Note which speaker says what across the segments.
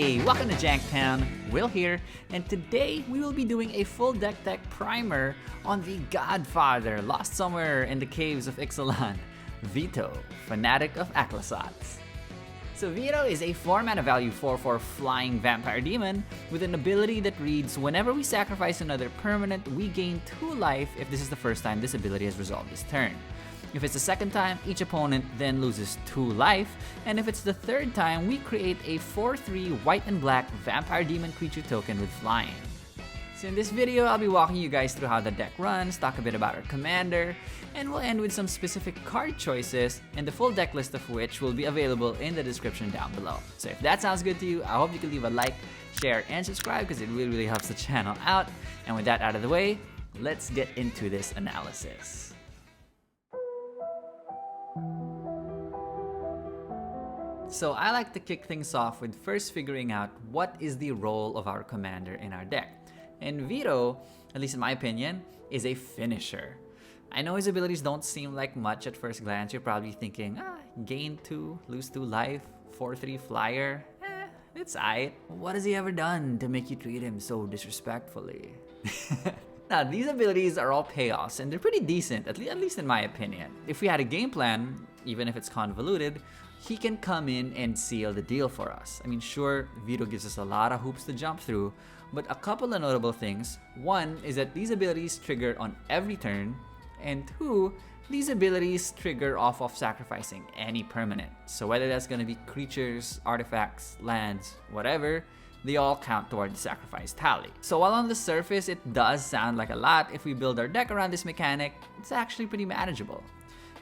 Speaker 1: Hey, welcome to Janktown. Will here, and today we will be doing a full deck primer on the Godfather lost somewhere in the caves of Ixalan, Vito, fanatic of Aclasats. So Vito is a 4-mana value 4/4 flying vampire demon with an ability that reads, whenever we sacrifice another permanent, we gain 2 life if this is the first time this ability has resolved this turn. If it's the second time, each opponent then loses 2 life, and if it's the third time, we create a 4/3 white and black vampire demon creature token with flying. So in this video, I'll be walking you guys through how the deck runs, talk a bit about our commander, and we'll end with some specific card choices, and the full deck list of which will be available in the description down below. So if that sounds good to you, I hope you can leave a like, share, and subscribe because it really helps the channel out. And with that out of the way, let's get into this analysis. So I like to kick things off with first figuring out what is the role of our commander in our deck. And Vito, at least in my opinion, is a finisher. I know his abilities don't seem like much at first glance. You're probably thinking, gain 2, lose 2 life, 4/3 flyer, it's aight. What has he ever done to make you treat him so disrespectfully? Now, these abilities are all payoffs, and they're pretty decent, at least in my opinion. If we had a game plan, even if it's convoluted, he can come in and seal the deal for us. I mean, sure, Vito gives us a lot of hoops to jump through, but a couple of notable things. One is that these abilities trigger on every turn, and 2, these abilities trigger off of sacrificing any permanent. So whether that's going to be creatures, artifacts, lands, whatever, they all count toward the sacrifice tally. So while on the surface it does sound like a lot, if we build our deck around this mechanic, it's actually pretty manageable.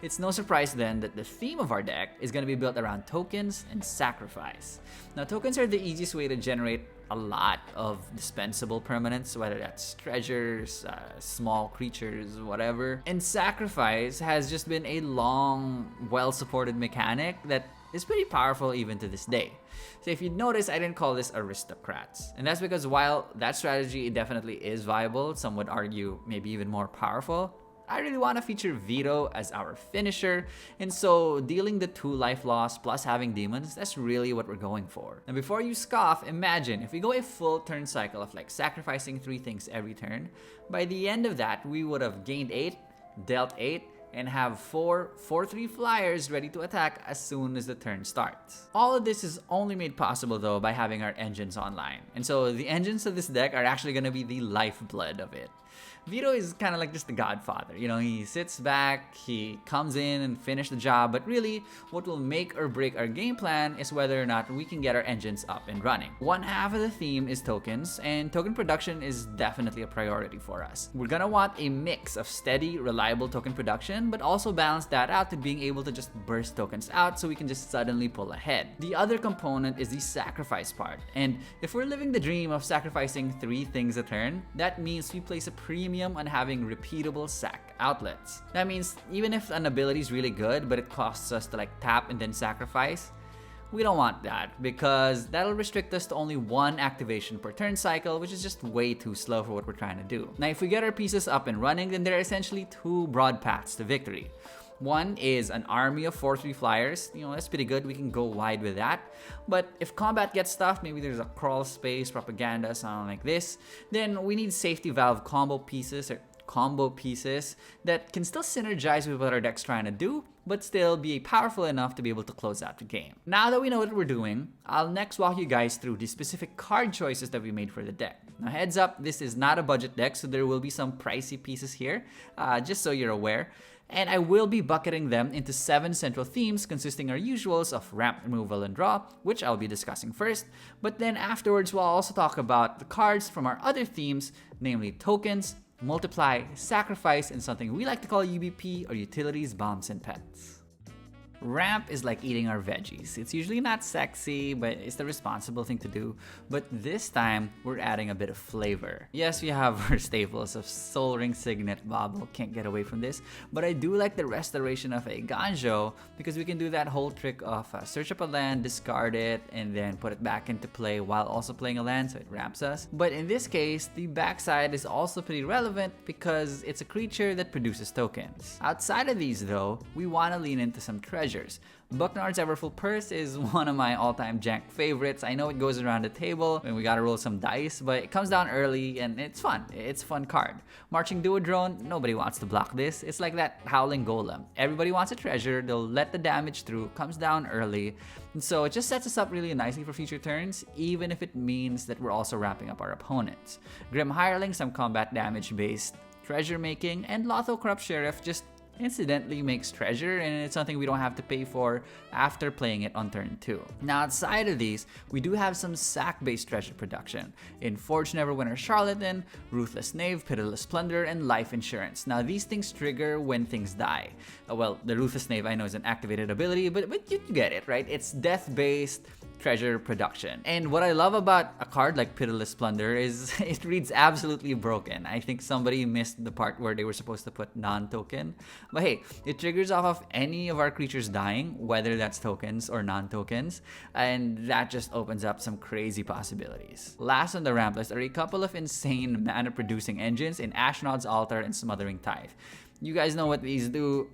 Speaker 1: It's no surprise then that the theme of our deck is going to be built around tokens and sacrifice. Now, tokens are the easiest way to generate a lot of dispensable permanents, whether that's treasures, small creatures, whatever. And sacrifice has just been a long, well-supported mechanic that is pretty powerful even to this day. So if you notice, I didn't call this Aristocrats. And that's because while that strategy definitely is viable, some would argue maybe even more powerful, I really want to feature Vito as our finisher, and so dealing the 2 life loss plus having demons, that's really what we're going for. And before you scoff, imagine if we go a full turn cycle of like sacrificing 3 things every turn, by the end of that, we would have gained 8, dealt 8, and have 4/3 flyers ready to attack as soon as the turn starts. All of this is only made possible though by having our engines online. And so the engines of this deck are actually going to be the lifeblood of it. Vito is kind of like just the Godfather. You know, he sits back, he comes in and finishes the job, but really what will make or break our game plan is whether or not we can get our engines up and running. One half of the theme is tokens, and token production is definitely a priority for us. We're gonna want a mix of steady, reliable token production, but also balance that out to being able to just burst tokens out so we can just suddenly pull ahead. The other component is the sacrifice part, and if we're living the dream of sacrificing 3 things a turn, that means we place a premium on having repeatable sack outlets. That means even if an ability is really good, but it costs us to like tap and then sacrifice, we don't want that because that'll restrict us to only 1 activation per turn cycle, which is just way too slow for what we're trying to do. Now, if we get our pieces up and running, then there are essentially 2 broad paths to victory. One is an army of 4/3 flyers. You know, that's pretty good. We can go wide with that. But if combat gets tough, maybe there's a crawl space, propaganda, something like this, then we need safety valve combo pieces that can still synergize with what our deck's trying to do, but still be powerful enough to be able to close out the game. Now that we know what we're doing, I'll next walk you guys through the specific card choices that we made for the deck. Now, heads up, this is not a budget deck, so there will be some pricey pieces here, just so you're aware. And I will be bucketing them into 7 central themes consisting our usuals of ramp, removal, and draw, which I'll be discussing first. But then afterwards, we'll also talk about the cards from our other themes, namely tokens, multiply, sacrifice, and something we like to call UBP or utilities, bombs, and pets. Ramp is like eating our veggies. It's usually not sexy, but it's the responsible thing to do. But this time, we're adding a bit of flavor. Yes, we have our staples of Soul Ring, Signet, Bauble, can't get away from this. But I do like the restoration of a Ganjo because we can do that whole trick of search up a land, discard it, and then put it back into play while also playing a land, so it ramps us. But in this case, the backside is also pretty relevant because it's a creature that produces tokens. Outside of these though, we want to lean into some treasure treasures. Bucknard's Everfull Purse is one of my all-time jank favorites. I know it goes around the table and we gotta roll some dice, but it comes down early and it's fun. It's a fun card. Marching Duodrone, nobody wants to block this. It's like that Howling Golem. Everybody wants a treasure, they'll let the damage through, comes down early. And so it just sets us up really nicely for future turns, even if it means that we're also wrapping up our opponents. Grim Hireling, some combat damage based treasure making, and Lotho Corrupt Sheriff just incidentally makes treasure, and it's something we don't have to pay for after playing it on turn 2. Now outside of these, we do have some sack-based treasure production in Forge Neverwinter Charlatan, Ruthless Knave, Pitiless Plunder, and Life Insurance. Now these things trigger when things die. Well, the Ruthless Knave I know is an activated ability, but you get it, right? It's death-based treasure production. And what I love about a card like Pitiless Plunder is it reads absolutely broken. I think somebody missed the part where they were supposed to put non-token. But hey, it triggers off of any of our creatures dying, whether that's tokens or non-tokens, and that just opens up some crazy possibilities. Last on the ramp list are a couple of insane mana-producing engines in Ashnod's Altar and Smothering Tithe. You guys know what these do.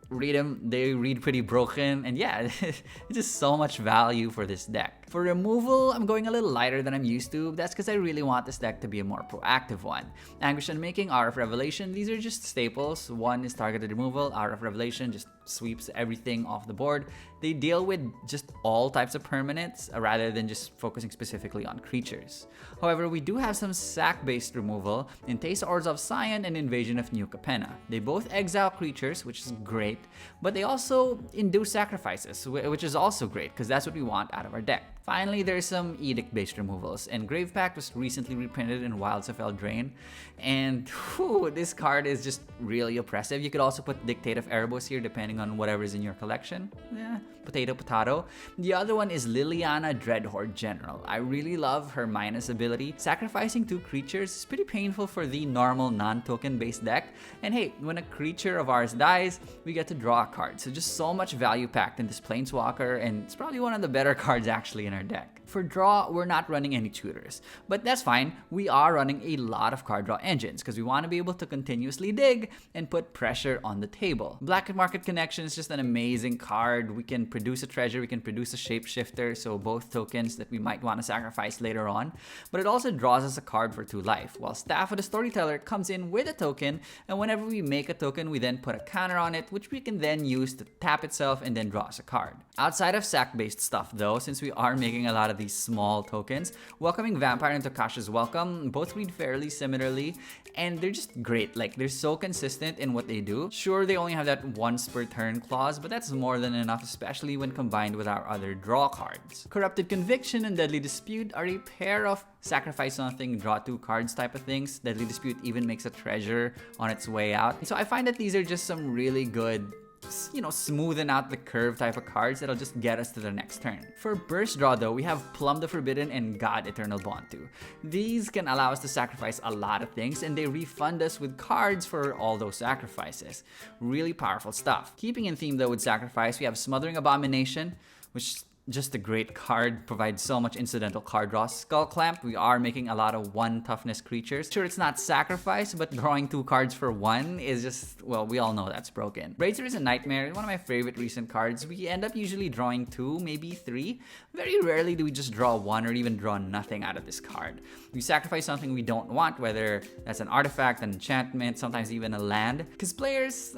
Speaker 1: Read them, they read pretty broken, and yeah, it's just so much value for this deck. For removal, I'm going a little lighter than I'm used to. That's because I really want this deck to be a more proactive one. Anguish Unmaking, Hour of Revelation, these are just staples. One is targeted removal, Hour of Revelation just sweeps everything off the board. They deal with just all types of permanents rather than just focusing specifically on creatures. However, we do have some sack-based removal in Taste of Orzhov Scion and Invasion of New Capenna. They both exile creatures, which is great, but they also induce sacrifices, which is also great because that's what we want out of our deck. Finally, there's some Edict-based removals, and Grave Pact was recently reprinted in Wilds of Eldraine, and whew, this card is just really oppressive. You could also put Dictate of Erebos here depending on whatever's in your collection. Potato. The other one is Liliana Dreadhorde General. I really love her minus ability. Sacrificing 2 creatures is pretty painful for the normal non-token based deck, and hey, when a creature of ours dies, we get to draw a card. So just so much value packed in this Planeswalker, and it's probably one of the better cards actually in our deck. For draw, we're not running any tutors, but that's fine. We are running a lot of card draw engines because we want to be able to continuously dig and put pressure on the table. Black Market Connection is just an amazing card. We can produce a treasure, we can produce a shapeshifter, so both tokens that we might want to sacrifice later on, but it also draws us a card for 2 life, while Staff of the Storyteller comes in with a token, and whenever we make a token, we then put a counter on it, which we can then use to tap itself and then draw us a card. Outside of sack-based stuff though, since we are making a lot of these small tokens, Welcoming Vampire and Tokasha's Welcome both read fairly similarly, and they're just great. Like, they're so consistent in what they do. Sure, they only have that once per turn clause, but that's more than enough, especially when combined with our other draw cards. Corrupted Conviction and Deadly Dispute are a pair of sacrifice something, draw 2 cards type of things. Deadly Dispute even makes a treasure on its way out. So I find that these are just some really good, smoothing out the curve type of cards that'll just get us to the next turn. For burst draw though, we have Plum the Forbidden and God Eternal Bond 2. These can allow us to sacrifice a lot of things, and they refund us with cards for all those sacrifices. Really powerful stuff. Keeping in theme though with sacrifice, we have Smothering Abomination, which just a great card, provides so much incidental card draw. Skull Clamp, we are making a lot of 1 toughness creatures. Sure, it's not sacrifice, but drawing 2 cards for 1 is just, well, we all know that's broken. Bracer is a Nightmare, one of my favorite recent cards. We end up usually drawing 2, maybe 3. Very rarely do we just draw 1 or even draw nothing out of this card. We sacrifice something we don't want, whether that's an artifact, an enchantment, sometimes even a land, because players,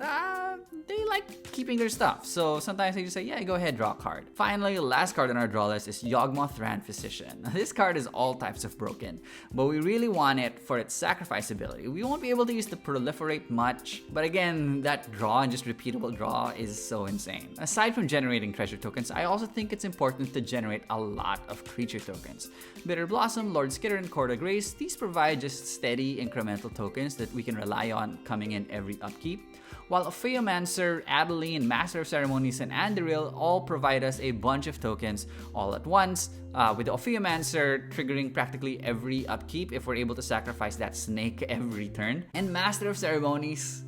Speaker 1: they like keeping their stuff. So sometimes they just say, yeah, go ahead, draw a card. Finally, last card on our draw list is Yawgmoth Rand Physician. This card is all types of broken, but we really want it for its sacrifice ability. We won't be able to use the Proliferate much, but again, that draw and just repeatable draw is so insane. Aside from generating treasure tokens, I also think it's important to generate a lot of creature tokens. Bitter Blossom, Lord Skitter, and Court of Grace, these provide just steady incremental tokens that we can rely on coming in every upkeep, while Opheomancer, Adeline, Master of Ceremonies, and Anduril all provide us a bunch of tokens all at once, with the Opheomancer triggering practically every upkeep if we're able to sacrifice that snake every turn. And Master of Ceremonies,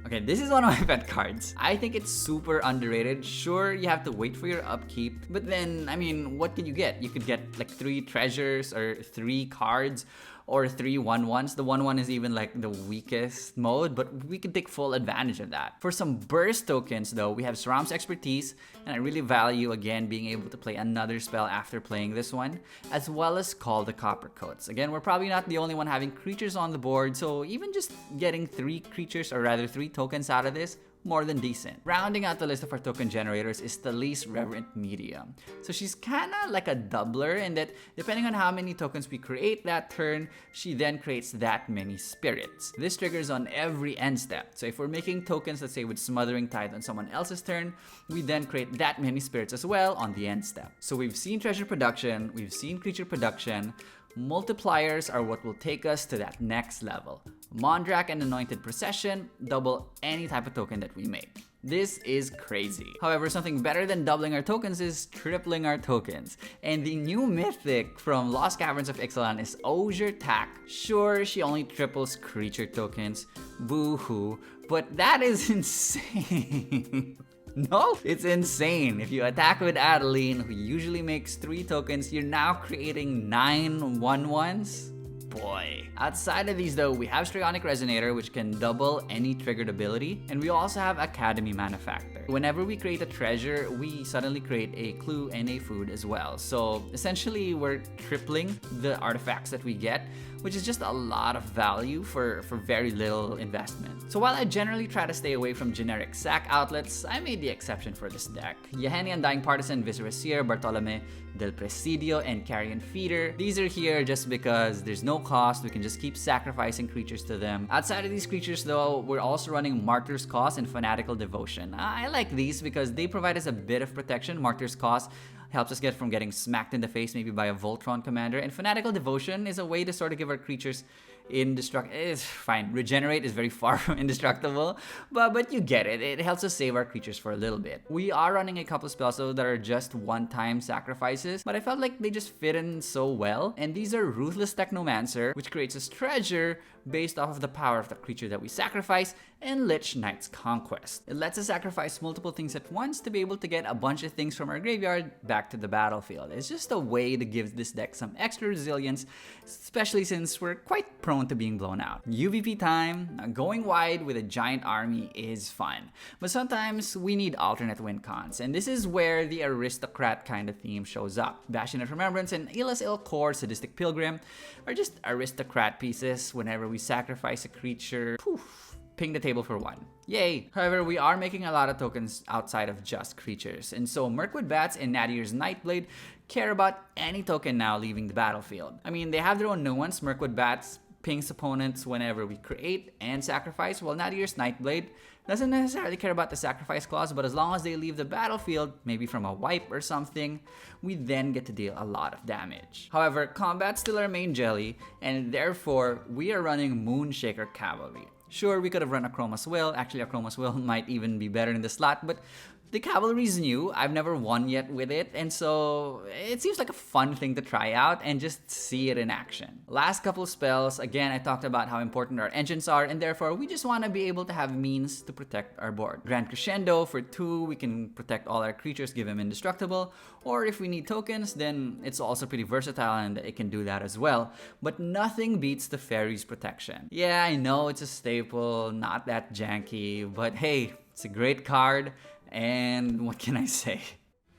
Speaker 1: okay, this is one of my pet cards. I think it's super underrated. Sure, you have to wait for your upkeep, but then, I mean, what could you get? You could get like 3 treasures or 3 cards, or 3 1-1s. The 1-1 is even like the weakest mode, but we can take full advantage of that. For some burst tokens though, we have Sram's Expertise, and I really value again being able to play another spell after playing this one, as well as Call the Copper Coats. Again, we're probably not the only one having creatures on the board, so even just getting 3 creatures, or rather 3 tokens out of this, more than decent. Rounding out the list of our token generators is the least Reverent Medium. So she's kinda like a doubler in that depending on how many tokens we create that turn, she then creates that many spirits. This triggers on every end step. So if we're making tokens, let's say with Smothering Tithe on someone else's turn, we then create that many spirits as well on the end step. So we've seen treasure production, we've seen creature production. Multipliers are what will take us to that next level. Mondrak and Anointed Procession double any type of token that we make. This is crazy. However, something better than doubling our tokens is tripling our tokens. And the new mythic from Lost Caverns of Ixalan is Orzhov Tak. Sure, she only triples creature tokens. Boo-hoo. But that is insane. No, it's insane. If you attack with Adeline, who usually makes 3 tokens, you're now creating 9 1-1s? Boy. Outside of these though, we have Strionic Resonator, which can double any triggered ability, and we also have Academy Manufactor. Whenever we create a treasure, we suddenly create a clue and a food as well. So essentially, we're tripling the artifacts that we get, which is just a lot of value for very little investment. So while I generally try to stay away from generic sack outlets, I made the exception for this deck. Yeheni Undying Partisan, Viscera, Bartolome del Presidio, and Carrion Feeder. These are here just because there's no cost, we can just keep sacrificing creatures to them. Outside of these creatures though, we're also running Martyr's Cause and Fanatical Devotion. I like these because they provide us a bit of protection. Martyr's Cause helps us get from getting smacked in the face maybe by a Voltron commander, and Fanatical Devotion is a way to sort of give our creatures indestructible. It's fine. Regenerate is very far from indestructible, but you get it. It helps us save our creatures for a little bit. We are running a couple spells though that are just one-time sacrifices, but I felt like they just fit in so well. And these are Ruthless Technomancer, which creates a treasure based off of the power of the creature that we sacrifice, and Lich Knight's Conquest. It lets us sacrifice multiple things at once to be able to get a bunch of things from our graveyard back to the battlefield. It's just a way to give this deck some extra resilience, especially since we're quite prone to being blown out. UVP time. Going wide with a giant army is fun, but sometimes we need alternate win cons, and this is where the Aristocrat kind of theme shows up. Bastion of Remembrance and Ila's Ilkor Sadistic Pilgrim are just Aristocrat pieces. Whenever we sacrifice a creature, poof, ping the table for 1. Yay! However, we are making a lot of tokens outside of just creatures, and so Mirkwood Bats and Nadir's Nightblade care about any token now leaving the battlefield. I mean, they have their own nuance. Mirkwood Bats pings opponents whenever we create and sacrifice, while Nadir's Nightblade doesn't necessarily care about the sacrifice clause, but as long as they leave the battlefield, maybe from a wipe or something, we then get to deal a lot of damage. However, combat's still our main jelly, and therefore, we are running Moonshaker Cavalry. Sure, we could have run Akroma's Will. Actually, Akroma's Will might even be better in the slot, but the Cavalry's new. I've never won yet with it, and so it seems like a fun thing to try out and just see it in action. Last couple spells, again, I talked about how important our engines are, and therefore we just want to be able to have means to protect our board. Grand Crescendo, for 2, we can protect all our creatures, give them indestructible, or if we need tokens, then it's also pretty versatile and it can do that as well. But nothing beats the Fairy's Protection. Yeah, I know it's a staple, not that janky, but hey, it's a great card. And what can I say?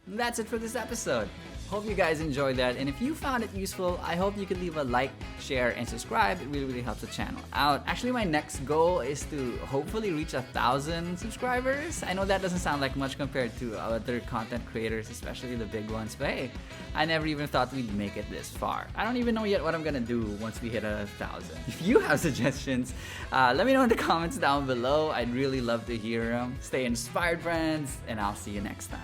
Speaker 1: That's it for this episode. Hope you guys enjoyed that, and if you found it useful, I hope you could leave a like, share, and subscribe. It really helps the channel out. Actually, my next goal is to hopefully reach 1,000 subscribers. I know that doesn't sound like much compared to other content creators, especially the big ones, but hey, I never even thought we'd make it this far. I don't even know yet what I'm gonna do once we hit 1,000. If you have suggestions, let me know in the comments down below. I'd really love to hear them. Stay inspired, friends, and I'll see you next time.